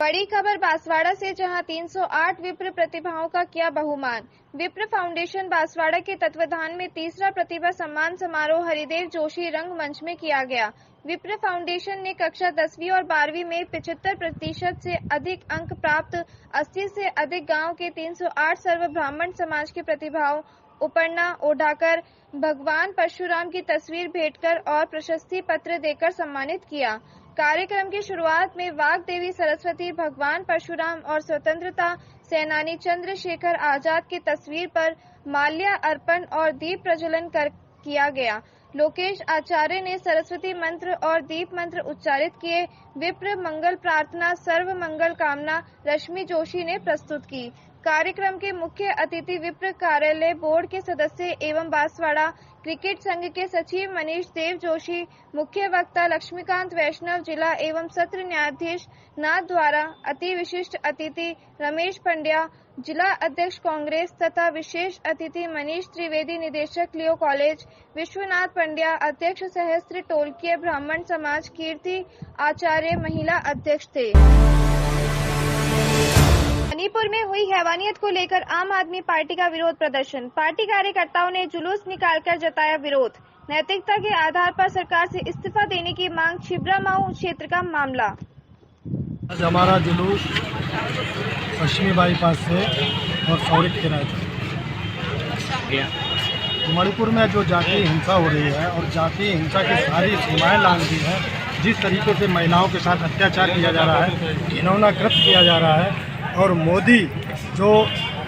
बड़ी खबर बांसवाड़ा से, जहां 308 विप्र प्रतिभाओं का किया बहुमान। विप्र फाउंडेशन बांसवाड़ा के तत्वाधान में तीसरा प्रतिभा सम्मान समारोह हरिदेव जोशी रंगमंच में किया गया। विप्र फाउंडेशन ने कक्षा 10वीं और 12वीं में 75% से अधिक अंक प्राप्त 80 से अधिक गांव के 308 सर्व ब्राह्मण समाज के प्रतिभाओं उपरना ओढ़ाकर भगवान परशुराम की तस्वीर भेंटकर और प्रशस्ति पत्र देकर सम्मानित किया। कार्यक्रम की शुरुआत में वाग देवी सरस्वती, भगवान परशुराम और स्वतंत्रता सेनानी चंद्रशेखर आजाद की तस्वीर पर माल्या अर्पण और दीप प्रज्वलन कर किया गया। लोकेश आचार्य ने सरस्वती मंत्र और दीप मंत्र उच्चारित किए। विप्र मंगल प्रार्थना सर्व मंगल कामना रश्मि जोशी ने प्रस्तुत की। कार्यक्रम के मुख्य अतिथि विप्र कार्यालय बोर्ड के सदस्य एवं बांसवाड़ा क्रिकेट संघ के सचिव मनीष देव जोशी, मुख्य वक्ता लक्ष्मीकांत वैष्णव, जिला एवं सत्र न्यायाधीश नाथ द्वारा, अति विशिष्ट अतिथि रमेश पंड्या, जिला अध्यक्ष कांग्रेस तथा विशेष अतिथि मनीष त्रिवेदी, निदेशक लियो कॉलेज, विश्वनाथ पंड्या अध्यक्ष सहस्त्र टोलकीय ब्राह्मण समाज, कीर्ति आचार्य महिला अध्यक्ष थे। मणिपुर में हुई हैवानियत को लेकर आम आदमी पार्टी का विरोध प्रदर्शन। पार्टी कार्यकर्ताओं ने जुलूस निकालकर जताया विरोध। नैतिकता के आधार पर सरकार से इस्तीफा देने की मांग। छिबरामऊ क्षेत्र का मामला। आज हमारा जुलूस पश्चिमी बाईपास से और सौरिक के राय मणिपुर में जो जातीय हिंसा हो रही है और जातीय हिंसा की सारी सीमाएं लांघ दी है, जिस तरीके से महिलाओं के साथ अत्याचार किया जा रहा है, घिनौना कृत्य किया जा रहा है, और मोदी जो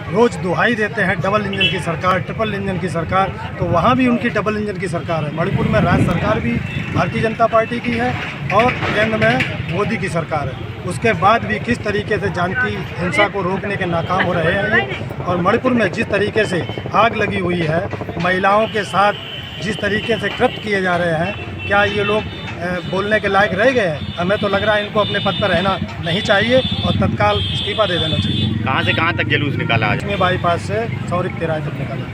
रोज़ दुहाई देते हैं डबल इंजन की सरकार, ट्रिपल इंजन की सरकार, तो वहाँ भी उनकी डबल इंजन की सरकार है। मणिपुर में राज्य सरकार भी भारतीय जनता पार्टी की है और केंद्र में मोदी की सरकार है। उसके बाद भी किस तरीके से जातीय हिंसा को रोकने के नाकाम हो रहे हैं ये। और मणिपुर में जिस तरीके से आग लगी हुई है, महिलाओं के साथ जिस तरीके से कृत्य किए जा रहे हैं, क्या ये लोग बोलने के लायक रह गए हैं? हमें तो लग रहा है इनको अपने पद पर रहना नहीं चाहिए और तत्काल इस्तीफा दे देना चाहिए। कहाँ से कहाँ तक जुलूस निकाला आज? में बाईपास से सौरिक तिराहे तक निकाला।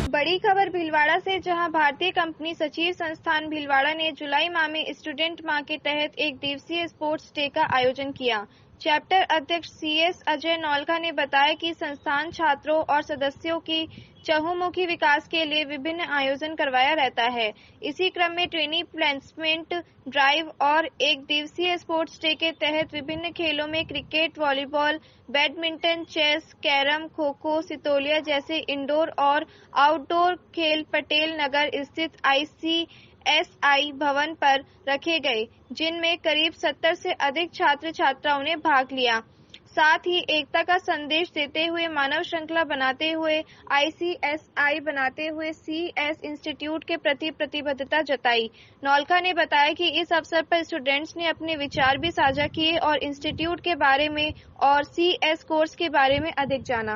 बड़ी खबर भीलवाड़ा से, जहां भारतीय कंपनी सचिव संस्थान भीलवाड़ा ने जुलाई माह में स्टूडेंट माह के तहत एक दिवसीय स्पोर्ट्स डे का आयोजन किया। चैप्टर अध्यक्ष CS अजय नौलखा ने बताया कि संस्थान छात्रों और सदस्यों की चहुमुखी विकास के लिए विभिन्न आयोजन करवाया रहता है। इसी क्रम में ट्रेनी प्लेसमेंट ड्राइव और एक दिवसीय स्पोर्ट्स डे के तहत विभिन्न खेलों में cricket, volleyball, badminton, chess, carrom, kho-kho, sitoliya जैसे इंडोर और आउटडोर खेल पटेल नगर स्थित ICSI भवन पर रखे गए, जिनमें करीब 70 से अधिक छात्र छात्राओं ने भाग लिया। साथ ही एकता का संदेश देते हुए मानव श्रृंखला बनाते हुए ICSI बनाते हुए CS इंस्टीट्यूट के प्रति प्रतिबद्धता जताई। नौलखा ने बताया कि इस अवसर पर स्टूडेंट्स ने अपने विचार भी साझा किए और इंस्टीट्यूट के बारे में और CS कोर्स के बारे में अधिक जाना।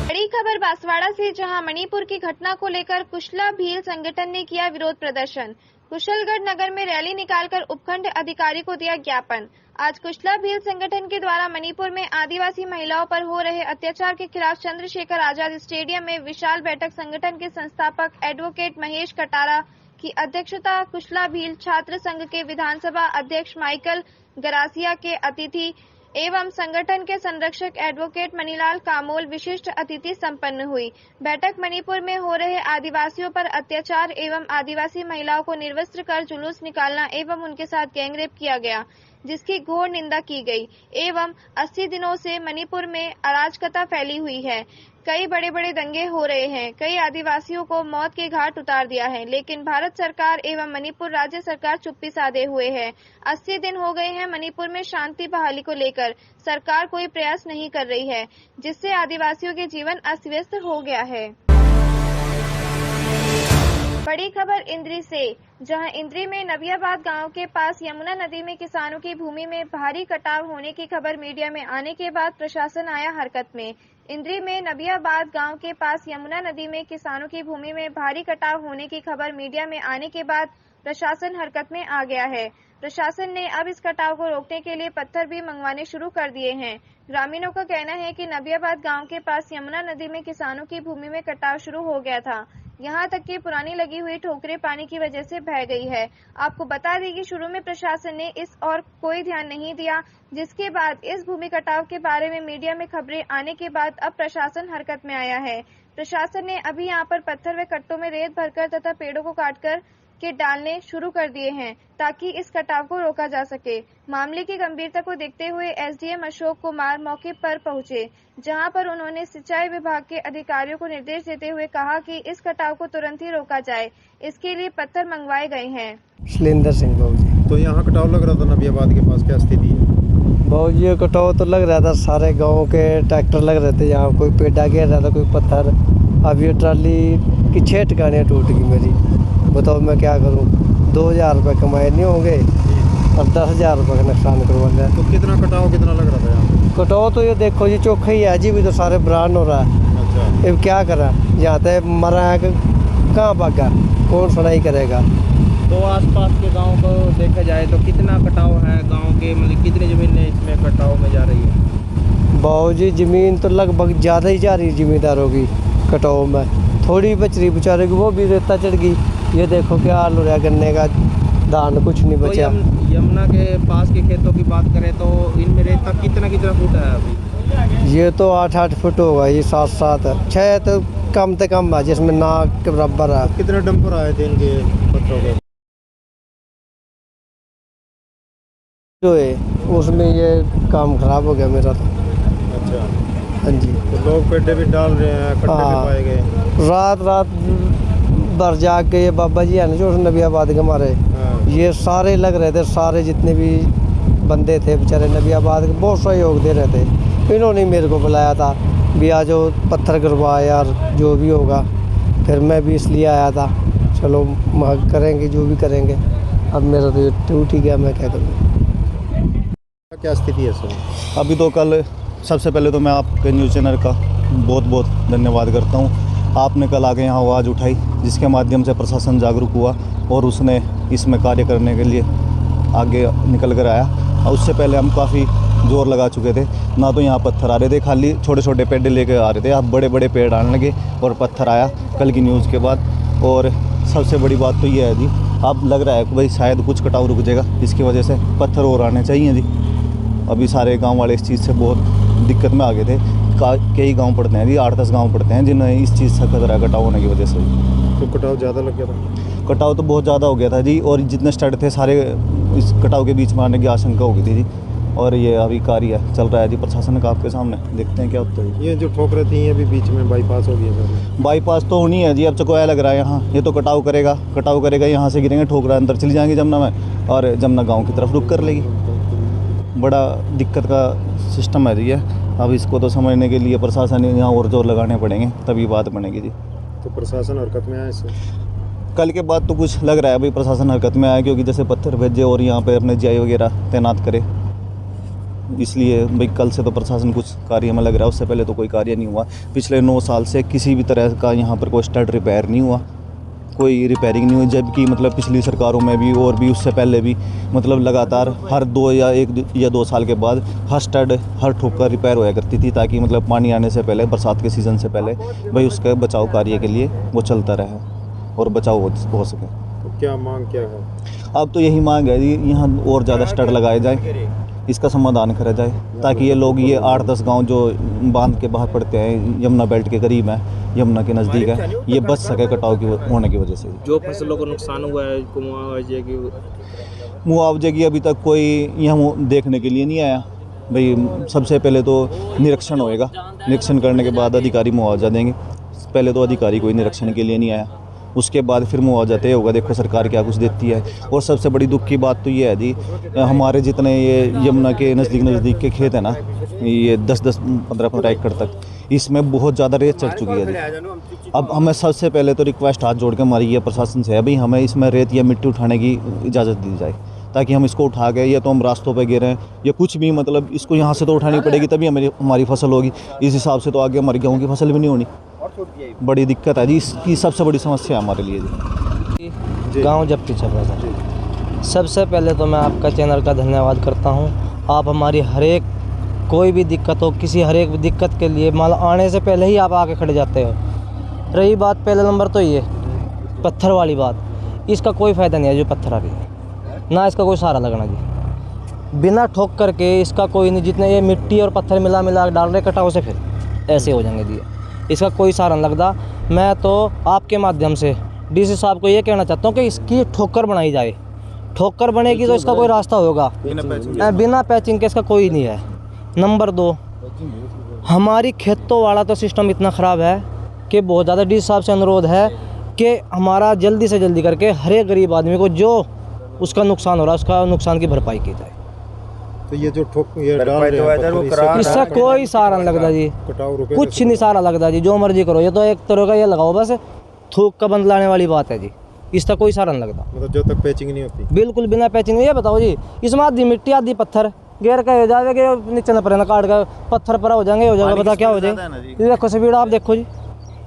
बड़ी खबर बांसवाड़ा से, जहां मणिपुर की घटना को लेकर कुशला भील संगठन ने किया विरोध प्रदर्शन। कुशलगढ़ नगर में रैली निकालकर उपखंड अधिकारी को दिया ज्ञापन। आज कुशला भील संगठन के द्वारा मणिपुर में आदिवासी महिलाओं पर हो रहे अत्याचार के खिलाफ चंद्रशेखर आजाद स्टेडियम में विशाल बैठक संगठन के संस्थापक एडवोकेट महेश कटारा की अध्यक्षता, कुशला भील छात्र संघ के विधानसभा अध्यक्ष माइकल गरासिया के अतिथि एवं संगठन के संरक्षक एडवोकेट मनीलाल कामोल विशिष्ट अतिथि संपन्न हुई। बैठक मणिपुर में हो रहे आदिवासियों पर अत्याचार एवं आदिवासी महिलाओं को निर्वस्त्र कर जुलूस निकालना एवं उनके साथ गैंगरेप किया गया, जिसकी घोर निंदा की गई। एवं 80 दिनों से मणिपुर में अराजकता फैली हुई है। कई बड़े बड़े दंगे हो रहे हैं, कई आदिवासियों को मौत के घाट उतार दिया है, लेकिन भारत सरकार एवं मणिपुर राज्य सरकार चुप्पी साधे हुए है। 80 दिन हो गए हैं मणिपुर में शांति बहाली को लेकर सरकार कोई प्रयास नहीं कर रही है, जिससे आदिवासियों के जीवन अस्त व्यस्त हो गया है। बड़ी खबर इंद्री से, जहां इंद्री में नबियाबाद गांव के पास यमुना नदी में किसानों की भूमि में भारी कटाव होने की खबर मीडिया में आने के बाद प्रशासन आया हरकत में। इंद्री में नबियाबाद गांव के पास यमुना नदी में किसानों की भूमि में भारी कटाव होने की खबर मीडिया में आने के बाद प्रशासन हरकत में आ गया है। प्रशासन ने अब इस कटाव को रोकने के लिए पत्थर भी मंगवाने शुरू कर दिए हैं। ग्रामीणों का कहना है कि नबियाबाद गांव के पास यमुना नदी में किसानों की भूमि में कटाव शुरू हो गया था। यहाँ तक कि पुरानी लगी हुई ठोकरें पानी की वजह से बह गई है। आपको बता दें कि शुरू में प्रशासन ने इस और कोई ध्यान नहीं दिया, जिसके बाद इस भूमि कटाव के बारे में मीडिया में खबरें आने के बाद अब प्रशासन हरकत में आया है। प्रशासन ने अभी यहाँ पर पत्थर व कट्टों में रेत भरकर तथा पेड़ों को काटकर के डालने शुरू कर दिए हैं ताकि इस कटाव को रोका जा सके। मामले की गंभीरता को देखते हुए एसडीएम अशोक कुमार मौके पर पहुंचे, जहां पर उन्होंने सिंचाई विभाग के अधिकारियों को निर्देश देते हुए कहा कि इस कटाव को तुरंत ही रोका जाए। इसके लिए पत्थर मंगवाए गए हैं। शैलेंद्र सिंह बाबू जी। तो यहाँ कटाव लग रहा था नबियाबाद के पास, क्या स्थिति है? बाबू जी कटाव तो लग रहा था, सारे गाँव के ट्रैक्टर लग रहे थे, यहाँ कोई पेड़ा गिर रहा था, कोई पत्थर। अब ये ट्राली की 6 टकानियाँ टूट गई मेरी। बताओ मैं क्या करूं? 2000 रुपये कमाए नहीं होंगे और 10,000 रुपये का नुकसान करवा लिया। तो कितना कटाव कितना लग रहा था यहाँ? कटाव तो ये देखो जी चोखा ही है जी, भी तो सारे ब्रांड हो रहा है। अच्छा, अब क्या करा, यहाँ तक मरा है कि कहाँ भागा, कौन सुनाई करेगा। तो आसपास के गांव को देखा जाए तो कितना कटाव है गांव के, मतलब कितनी ज़मीनें इसमें कटाव में जा रही है? बाबू जी ज़मीन तो लगभग ज़्यादा ही जा रही ज़मींदारों की कटाव में, थोड़ी बच रही बेचारे की, वो भी रेता चढ़ गई। ये देखो क्या हाल हो रहा है, गन्ने का धान कुछ नहीं बचा। तो यमुना के पास के खेतों की बात करें तो इनमें रेता कितना फुट है अभी? ये तो 8-8 फुट होगा, ये 7-7 है, 6 तो कम से कम है, जिसमें नाक के बराबर है। कितने डंपर आए थे इनके पत्थरों के? जो है उसमें ये काम खराब हो गया मेरा तो। अच्छा, हाँ जी। तो लोग पेड़े भी डाल रहे हैं, कट्टे भी पाए गए। रात भर जाग के ये बाबा जी है ना जो नबियाबाद के हमारे, ये सारे लग रहे थे, सारे जितने भी बंदे थे बेचारे नबियाबाद के, बहुत सहयोग दे रहे थे। इन्होंने मेरे को बुलाया था भी आज पत्थर गिरवा यार, जो भी होगा। फिर मैं भी इसलिए आया था, चलो करेंगे जो भी करेंगे। अब मेरा तो टूट ही गया, मैं क्या करूँ। क्या स्थिति है सर? अभी तो कल सबसे पहले तो मैं आपके न्यूज़ चैनल का बहुत बहुत धन्यवाद करता हूँ। आपने कल आके यहाँ आवाज़ उठाई, जिसके माध्यम से प्रशासन जागरूक हुआ और उसने इसमें कार्य करने के लिए आगे निकल कर आया। और उससे पहले हम काफ़ी जोर लगा चुके थे, ना तो यहाँ पत्थर आ रहे थे, खाली छोटे छोटे पेड़ लेके आ रहे थे, अब बड़े बड़े पेड़ आने लगे और पत्थर आया कल की न्यूज़ के बाद। और सबसे बड़ी बात तो ये है जी, अब लग रहा है कि भाई शायद कुछ कटाव रुक जाएगा, इसकी वजह से पत्थर और आने चाहिए जी। अभी सारे गांव वाले इस चीज़ से बहुत दिक्कत में आ गए थे। कई गांव पड़ते हैं जी, 8-10 गांव पड़ते हैं जिन्हें इस चीज़ से खतरा है कटाव होने की वजह से। तो कटाव ज़्यादा लग गया था? कटाव तो बहुत ज़्यादा हो गया था जी, और जितने स्टड थे सारे इस कटाव के बीच में आने की आशंका हो गई थी जी। और ये अभी कार्य चल रहा है जी प्रशासन का, आपके सामने देखते हैं क्या होता है। ये जो ठोकरें थी ये भी बीच में बाईपास हो गया सर? बाईपास तो होनी है जी, अब चकोया लग रहा है यहाँ, ये तो कटाव करेगा, यहाँ से गिरेंगे, ठोकरा अंदर चली जाएंगी जमुना में और जमुना गाँव की तरफ रुक कर लेगी। बड़ा दिक्कत का सिस्टम है जी ये। अब इसको तो समझने के लिए प्रशासन यहाँ और जोर लगाने पड़ेंगे, तभी बात बनेगी जी। तो प्रशासन हरकत में आया इससे? कल के बाद तो कुछ लग रहा है भाई प्रशासन हरकत में आया, क्योंकि जैसे पत्थर भेजे और यहाँ पे अपने जीआई वगैरह तैनात करे, इसलिए भाई कल से तो प्रशासन कुछ कार्य में लग रहा है। उससे पहले तो कोई कार्य नहीं हुआ। पिछले 9 साल से किसी भी तरह का यहाँ पर कोई स्टड रिपेयर नहीं हुआ, कोई रिपेयरिंग नहीं हुई, जबकि मतलब पिछली सरकारों में भी और भी उससे पहले भी मतलब लगातार हर 1 या 2 साल के बाद हर स्टड हर ठोकर रिपेयर होया करती थी, ताकि मतलब पानी आने से पहले, बरसात के सीज़न से पहले भाई उसके बचाव कार्य के लिए वो चलता रहे और बचाव हो सके। तो क्या मांग क्या है? अब तो यही मांग है जी, यहाँ और ज़्यादा स्टड लगाए जाए, इसका समाधान करा जाए, ताकि ये लोग, ये 8-10 गांव जो बांध के बाहर पड़ते हैं, यमुना बेल्ट के करीब है, यमुना के नज़दीक है, ये बच सके कटाव की होने की वजह से। जो फसलों को नुकसान हुआ है मुआवजे की अभी तक कोई यहाँ देखने के लिए नहीं आया भाई। सबसे पहले तो निरीक्षण होएगा, निरीक्षण करने के बाद अधिकारी मुआवजा देंगे। पहले तो अधिकारी कोई निरीक्षण के लिए नहीं आया, उसके बाद फिर मुआवजा तय होगा, देखो सरकार क्या कुछ देती है। और सबसे बड़ी दुख की बात तो ये है जी, हमारे जितने ये यमुना के नज़दीक के खेत है ना, ये 10-10, 15-15 एकड़ तक, इसमें बहुत ज़्यादा रेत चढ़ चुकी है जी। अब हमें सबसे पहले तो रिक्वेस्ट हाथ जोड़ के हमारी ये प्रशासन से है भाई, हमें इसमें रेत या मिट्टी उठाने की इजाज़त दी जाए, ताकि हम इसको उठा के, या तो हम रास्तों पे गिरें या कुछ भी, मतलब इसको यहाँ से तो उठानी पड़ेगी, तभी हमारी फसल होगी। इस हिसाब से तो आगे हमारी गेहूँ की फसल भी नहीं होनी। बड़ी दिक्कत है जी, इसकी सबसे बड़ी समस्या है हमारे लिए जी। गाँव जब्ती चल रहा था। सबसे पहले तो मैं आपका चैनल का धन्यवाद करता हूँ। आप हमारी हर एक कोई भी दिक्कत हो, किसी हर एक दिक्कत के लिए माल आने से पहले ही आप आके खड़े जाते हो। रही बात पहला नंबर तो ये पत्थर वाली बात, इसका कोई फ़ायदा नहीं है जो पत्थर आ रही है, ना इसका कोई सहारा लगना जी। बिना ठोक करके इसका कोई नहीं, जितने ये मिट्टी और पत्थर मिला मिला के डाल रहे कटाव से फिर ऐसे हो जाएंगे जी, इसका कोई सहारा नहीं लगता। मैं तो आपके माध्यम से डीसी साहब को ये कहना चाहता हूँ कि इसकी ठोकर बनाई जाए, ठोकर बनेगी तो इसका कोई रास्ता होगा, बिना पैचिंग के इसका कोई नहीं है। नंबर 2, हमारी खेतों वाला तो सिस्टम इतना ख़राब है कि बहुत ज़्यादा डीसी साहब से अनुरोध है कि हमारा जल्दी से जल्दी करके हर एक गरीब आदमी को जो उसका नुकसान हो रहा है उसका नुकसान की भरपाई की जाए। तो ये जो ये डाल रहे हैं इसका कोई सहारा नहीं लगता जी, कुछ नहीं सहारा लगता जी, जो मर्जी करो, ये तो एक तरह का ये लगाओ बस थूक का बंद लाने वाली बात है जी, इसका कोई सहारा नहीं लगता। मतलब जब तक पैचिंग नहीं होती, बिल्कुल बिना पैचिंग। ये बताओ जी, इसमें आधी मिट्टी आधी पत्थर घेर के हो जाएगा, नीचे न पड़े ना काट का पत्थर पर हो जाएंगे, हो जाएगा, बता क्या हो जाएगा। ये देखो स्पीड आप देखो जी,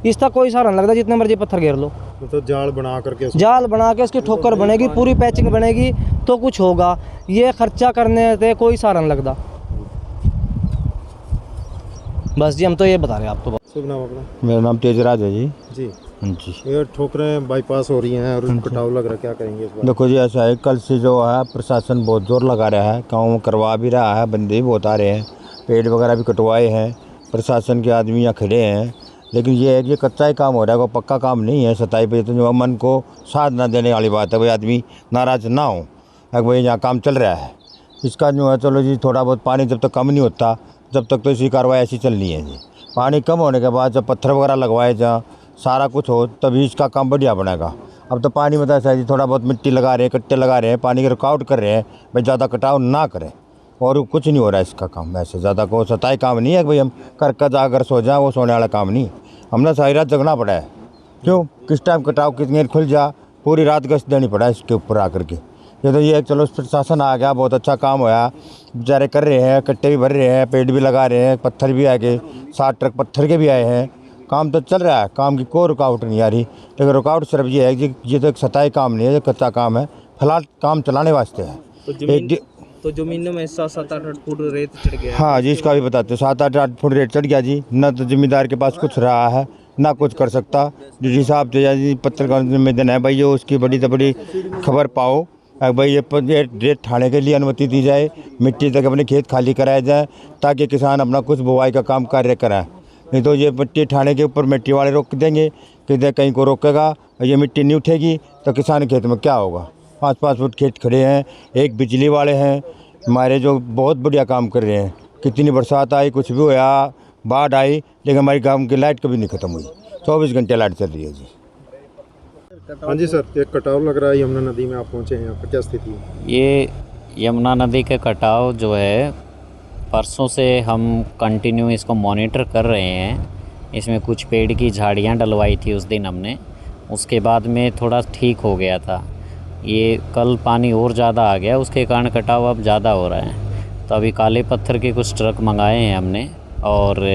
इसका कोई सहारा नहीं लगता, जितने मर्जी पत्थर घेर लो। तो जाल बना करके इसकी ठोकर बनेगी, पूरी पैचिंग बनेगी तो कुछ होगा, ये खर्चा करने से कोई सहारा नहीं लगता। बस जी हम तो ये बता रहे हैं आपको। शुभ नाम अपना? मेरा नाम तेजराज है जी। जी जी, ये ठोकरें बाईपास हो रही हैं और कटाव लग रहा है, क्या करेंगे इस बार? देखो जी ऐसा है, कल से जो है प्रशासन बहुत जोर लगा रहा है, काम करवा भी रहा है, बंदे भी बहुत आ रहे हैं, पेड़ वगैरह भी कटवाए हैं, प्रशासन के आदमी यहाँ खड़े हैं, लेकिन ये है कि कच्चा ही काम हो रहा है, कोई पक्का काम नहीं है। 27 पे तो जो मन को साथ ना देने वाली बात है, भाई आदमी नाराज़ ना हो, भाई यहाँ काम चल रहा है इसका जो है, चलो जी थोड़ा बहुत पानी जब तक कम नहीं होता जब तक तो इसी कार्रवाई ऐसी चलनी है जी। पानी कम होने के बाद जब पत्थर वगैरह लगवाए जहाँ सारा कुछ हो तभी इसका काम बढ़िया बनेगा। अब तो पानी में तो ऐसा है जी, थोड़ा बहुत मिट्टी लगा रहे हैं, कट्टे लगा रहे हैं, पानी की रुकावट कर रहे हैं, भाई ज़्यादा कटाव ना करें और कुछ नहीं हो रहा है इसका काम। वैसे ज़्यादा को सताई काम नहीं है कि भाई हम कर अगर सो जाए, वो सोने वाला काम नहीं। हमने सारी रात जगना पड़ा है, क्यों किस टाइम कटाव कितनी खुल जा, पूरी रात गश्त देनी पड़ा है इसके ऊपर आकर के। ये तो ये चलो प्रशासन आ गया, बहुत अच्छा काम होया, बेचारे कर रहे हैं, कट्टे भी भर रहे हैं, पेड़ भी लगा रहे हैं, पत्थर भी आ गए, 7 ट्रक पत्थर के भी आए हैं, काम तो चल रहा है, काम की कोई रुकावट नहीं आ रही। लेकिन रुकावट सिर्फ ये है कि ये तो एक सताई काम नहीं है, ये कच्चा काम है, फिलहाल काम चलाने वास्ते है। तो ज़मीनों में 7-8 फुट रेत चढ़ गया। हाँ जी, इसका भी बताते 7-8 फुट रेत चढ़ गया जी, न तो जिम्मेदार के पास कुछ रहा है ना कुछ कर सकता। जिस हिसाब से जी पत्रकार निवेदन है भाई, ये उसकी बड़ी से बड़ी खबर पाओ भाई, ये रेत ठाने के लिए अनुमति दी जाए, मिट्टी तक अपने खेत खाली कराया जाए ताकि किसान अपना कुछ बुवाई का काम कार्य कराए। नहीं तो ये मिट्टी ठाने के ऊपर मिट्टी वाले रोक देंगे कि कहीं को रोकेगा, ये मिट्टी नहीं उठेगी तो किसान खेत में क्या होगा। 5-5 फुट खेत खड़े हैं, एक बिजली वाले हैं हमारे जो बहुत बढ़िया काम कर रहे हैं। कितनी बरसात आई, कुछ भी होया, बाढ़ आई, लेकिन हमारी गांव की लाइट कभी नहीं ख़त्म हुई, 24 घंटे लाइट चल रही है जी। हाँ जी सर, एक कटाव लग रहा है यमुना नदी में, आप पहुँचे हैं, यहाँ पर क्या स्थिति है? ये यमुना नदी के कटाव जो है परसों से हम कंटिन्यू इसको मॉनिटर कर रहे हैं। इसमें कुछ पेड़ की झाड़ियाँ डलवाई थी उस दिन हमने, उसके बाद में थोड़ा ठीक हो गया था। ये कल पानी और ज़्यादा आ गया, उसके कारण कटाव अब ज़्यादा हो रहा है। तो अभी काले पत्थर के कुछ ट्रक मंगाए हैं हमने और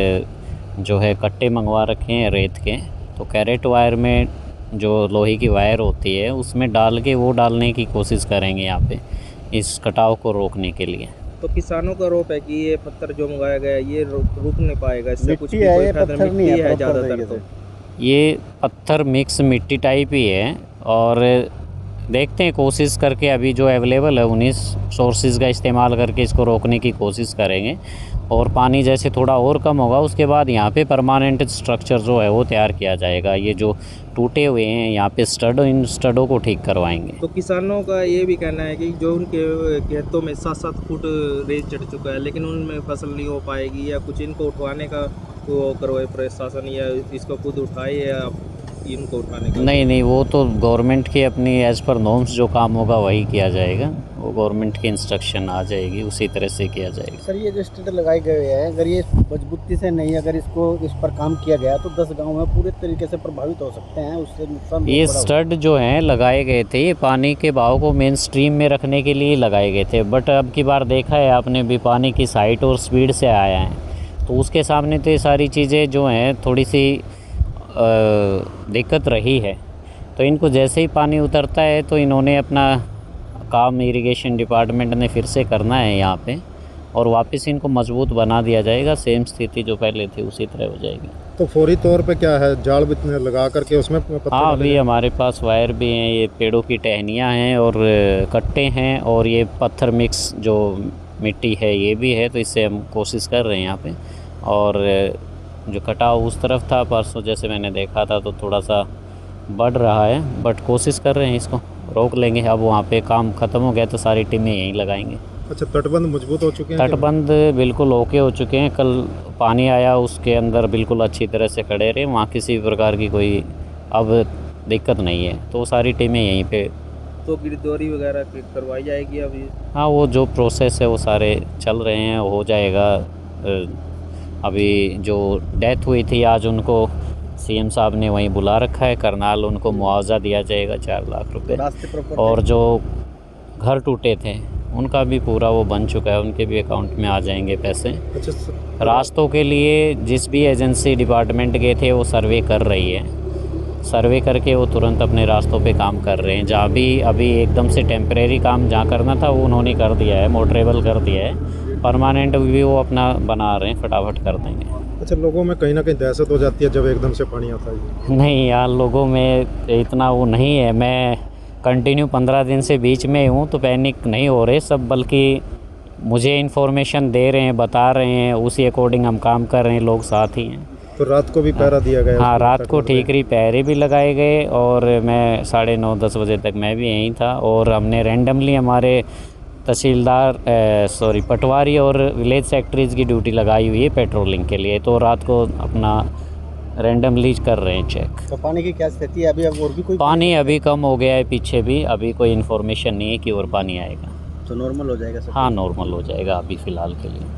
जो है कट्टे मंगवा रखे हैं रेत के। तो कैरेट वायर में जो लोहे की वायर होती है उसमें डाल के वो डालने की कोशिश करेंगे यहाँ पे इस कटाव को रोकने के लिए। तो किसानों का आरोप है कि ये पत्थर जो मंगाया गया ये रुक नहीं पाएगा, इससे कुछ भी है, ये कोई फायदा पत्थर नहीं है ज़्यादातर। तो ये पत्थर मिक्स मिट्टी टाइप ही है और देखते हैं कोशिश करके, अभी जो अवेलेबल है उन्हीं सोर्सेज का इस्तेमाल करके इसको रोकने की कोशिश करेंगे। और पानी जैसे थोड़ा और कम होगा उसके बाद यहाँ पे परमानेंट स्ट्रक्चर जो है वो तैयार किया जाएगा। ये जो टूटे हुए हैं यहाँ पे स्टड, इन स्टडों को ठीक करवाएंगे। तो किसानों का ये भी कहना है कि जो उनके खेतों में 7-7 फुट रेत चढ़ चुका है लेकिन उनमें फसल नहीं हो पाएगी, या कुछ इनको उठवाने का वो करवाए प्रशासन, या इसको खुद उठाए या इनको उठाने का? नहीं, वो तो गवर्नमेंट की अपनी एज़ पर नॉर्म्स जो काम होगा वही किया जाएगा, वो गवर्नमेंट की इंस्ट्रक्शन आ जाएगी उसी तरह से किया जाएगा। सर ये जो स्टड लगाए गए हैं, अगर ये मजबूती से नहीं, अगर इस पर काम किया गया तो 10 गांव में पूरे तरीके से प्रभावित हो सकते हैं, उससे नुकसान। ये स्टड जो हैं लगाए गए थे, ये पानी के बहाव को मेन स्ट्रीम में रखने के लिए लगाए गए थे, बट अब की बार देखा है आपने भी पानी की साइट और स्पीड से आया है, तो उसके सामने तो ये सारी चीज़ें जो हैं थोड़ी सी दिक्कत रही है। तो इनको जैसे ही पानी उतरता है तो इन्होंने अपना काम इरिगेशन डिपार्टमेंट ने फिर से करना है यहाँ पे, और वापस इनको मजबूत बना दिया जाएगा। सेम स्थिति जो पहले थी उसी तरह हो जाएगी। तो फौरी तौर पे क्या है, जाल भी लगा करके उसमें पत्थर हाँ, डाले अभी जाएं? हमारे पास वायर भी हैं, ये पेड़ों की टहनियाँ हैं और कट्टे हैं और ये पत्थर मिक्स जो मिट्टी है ये भी है, तो इससे हम कोशिश कर रहे हैं यहाँ पे। और जो कटाव उस तरफ था परसों जैसे मैंने देखा था तो थोड़ा सा बढ़ रहा है, बट कोशिश कर रहे हैं इसको रोक लेंगे। अब वहाँ पे काम ख़त्म हो गया तो सारी टीमें यहीं लगाएंगे। अच्छा, तटबंध मजबूत हो चुके हैं? तटबंध बिल्कुल ओके हो चुके हैं। कल पानी आया उसके अंदर बिल्कुल अच्छी तरह से खड़े रहे, वहाँ किसी प्रकार की कोई अब दिक्कत नहीं है, तो सारी टीमें यहीं पे। तो गिरदौरी वगैरह करवाई जाएगी अभी? हाँ, वो जो प्रोसेस है वो सारे चल रहे हैं, हो जाएगा। अभी जो डेथ हुई थी आज उनको सीएम साहब ने वहीं बुला रखा है, करनाल, उनको मुआवजा दिया जाएगा 4 लाख रुपए। रास्ते पर और जो घर टूटे थे उनका भी पूरा वो बन चुका है, उनके भी अकाउंट में आ जाएंगे पैसे। अच्छा, रास्तों के लिए जिस भी एजेंसी डिपार्टमेंट गए थे वो सर्वे कर रही है, सर्वे करके वो तुरंत अपने रास्तों पे काम कर रहे हैं। जहाँ भी अभी एकदम से टेम्परेरी काम जहाँ करना था वो उन्होंने कर दिया है, मोटरेबल कर दिया है। परमानेंट भी वो अपना बना रहे हैं, फटाफट कर देंगे। अच्छा, लोगों में कहीं ना कहीं दहशत हो जाती है जब एकदम से पानी आता है? नहीं यार, लोगों में इतना वो नहीं है। मैं कंटिन्यू 15 दिन से बीच में हूँ तो पैनिक नहीं हो रहे सब, बल्कि मुझे इन्फॉर्मेशन दे रहे हैं, बता रहे हैं, उसी अकॉर्डिंग हम काम कर रहे हैं, लोग साथ ही हैं। तो रात को भी पहरा दिया गया? हाँ, रात को ठीकरी पहरे भी लगाए गए और मैं 9:30-10 बजे तक मैं भी यहीं था। और हमने रैंडमली हमारे तहसीलदार पटवारी और विलेज सेक्रेटरीज की ड्यूटी लगाई हुई है पेट्रोलिंग के लिए, तो रात को अपना रैंडमली कर रहे हैं चेक। तो पानी की क्या स्थिति है अभी? अब और भी कोई पानी अभी कम हो गया है, पीछे भी अभी कोई इन्फॉर्मेशन नहीं है कि और पानी आएगा। तो नॉर्मल हो जाएगा सब? हाँ, नॉर्मल हो जाएगा अभी फ़िलहाल के लिए।